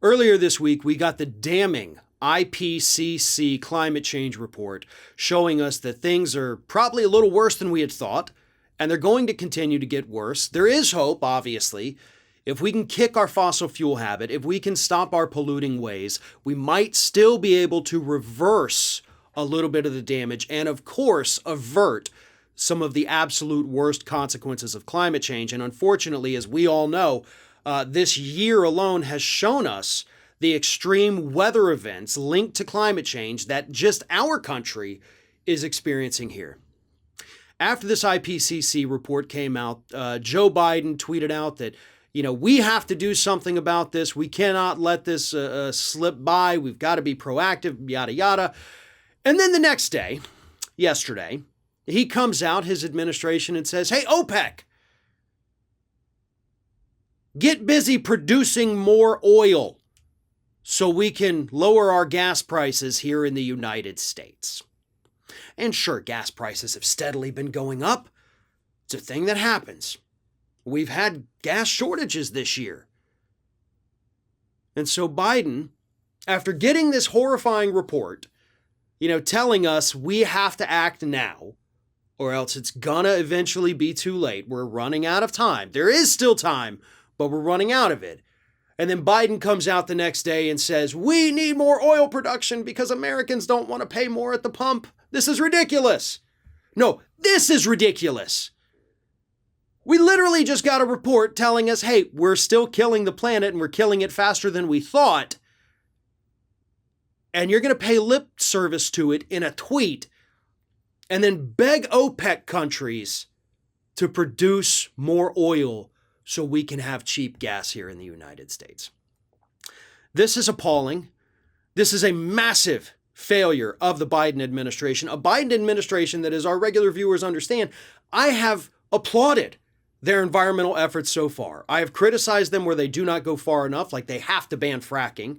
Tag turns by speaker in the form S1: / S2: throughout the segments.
S1: Earlier this week, we got the damning IPCC climate change report showing us that things are probably a little worse than we had thought, and they're going to continue to get worse. There is hope, obviously. If we can kick our fossil fuel habit, if we can stop our polluting ways, we might still be able to reverse a little bit of the damage and, of course, avert some of the absolute worst consequences of climate change. And unfortunately, as we all know, this year alone has shown us the extreme weather events linked to climate change that just our country is experiencing here. After this IPCC report came out, Joe Biden tweeted out that, we have to do something about this. We cannot let this slip by. We've got to be proactive, yada, yada. And then the next day, yesterday, he comes out, his administration, and says, hey, OPEC, get busy producing more oil so we can lower our gas prices here in the United States. And sure, gas prices have steadily been going up. It's a thing that happens. We've had gas shortages this year. And so Biden, after getting this horrifying report, telling us we have to act now, or else it's gonna eventually be too late. We're running out of time. There is still time, but we're running out of it. And then Biden comes out the next day and says, we need more oil production because Americans don't want to pay more at the pump. This is ridiculous. No, this is ridiculous. We literally just got a report telling us, hey, we're still killing the planet and we're killing it faster than we thought. And you're going to pay lip service to it in a tweet and then beg OPEC countries to produce more oil so we can have cheap gas here in the United States. This is appalling. This is a massive failure of the Biden administration, a Biden administration that, as our regular viewers understand, I have applauded their environmental efforts so far. I have criticized them where they do not go far enough, like they have to ban fracking,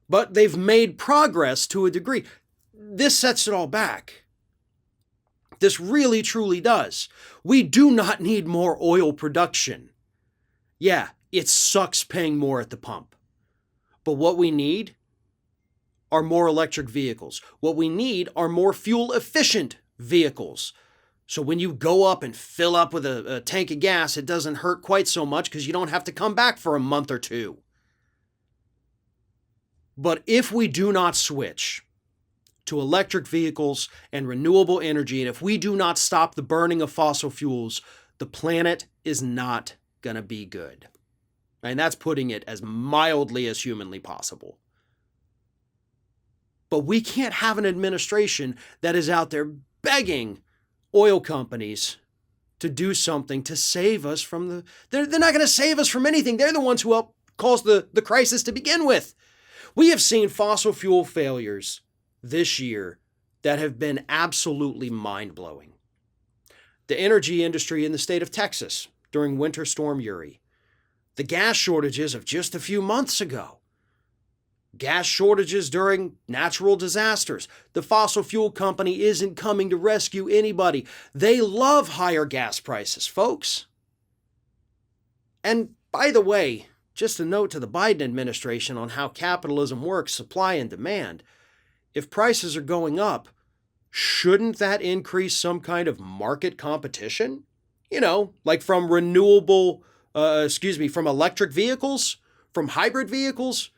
S1: but they've made progress to a degree. This sets it all back. This really, truly does. We do not need more oil production. Yeah, it sucks paying more at the pump. But what we need are more electric vehicles. What we need are more fuel-efficient vehicles. So when you go up and fill up with a tank of gas, it doesn't hurt quite so much because you don't have to come back for a month or two. But if we do not switch to electric vehicles and renewable energy, and if we do not stop the burning of fossil fuels, the planet is not going to be good. And that's putting it as mildly as humanly possible. But we can't have an administration that is out there begging oil companies to do something to save us from the... They're not going to save us from anything. They're the ones who helped cause the crisis to begin with. We have seen fossil fuel failures this year that have been absolutely mind-blowing. The energy industry in the state of Texas during Winter Storm Uri. The gas shortages of just a few months ago. Gas shortages during natural disasters. The fossil fuel company isn't coming to rescue anybody. They love higher gas prices, folks. And by the way, just a note to the Biden administration on how capitalism works, supply and demand. If prices are going up, shouldn't that increase some kind of market competition? Like from from electric vehicles, from hybrid vehicles.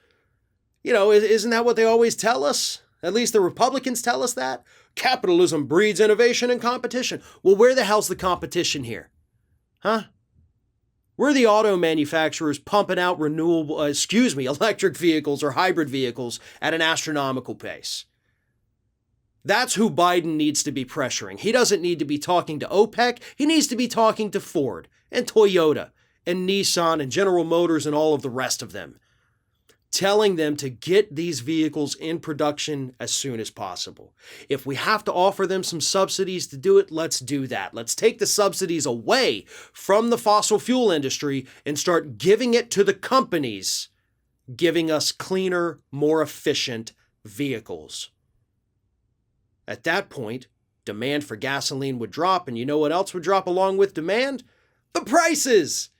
S1: Isn't that what they always tell us? At least the Republicans tell us that. Capitalism breeds innovation and competition. Well, where the hell's the competition here? Huh? Where are the auto manufacturers pumping out electric vehicles or hybrid vehicles at an astronomical pace? That's who Biden needs to be pressuring. He doesn't need to be talking to OPEC. He needs to be talking to Ford and Toyota and Nissan and General Motors and all of the rest of them, telling them to get these vehicles in production as soon as possible. If we have to offer them some subsidies to do it, let's do that. Let's take the subsidies away from the fossil fuel industry and start giving it to the companies, giving us cleaner, more efficient vehicles. At that point, demand for gasoline would drop, and you know what else would drop along with demand? The prices!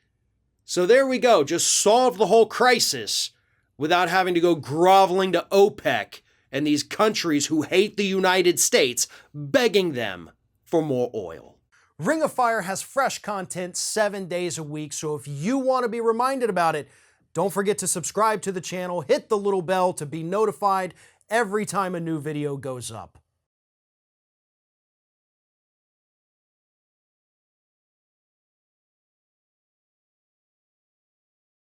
S1: So there we go, just solve the whole crisis without having to go groveling to OPEC and these countries who hate the United States, begging them for more oil. Ring of Fire has fresh content 7 days a week, so if you want to be reminded about it, don't forget to subscribe to the channel, hit the little bell to be notified every time a new video goes up.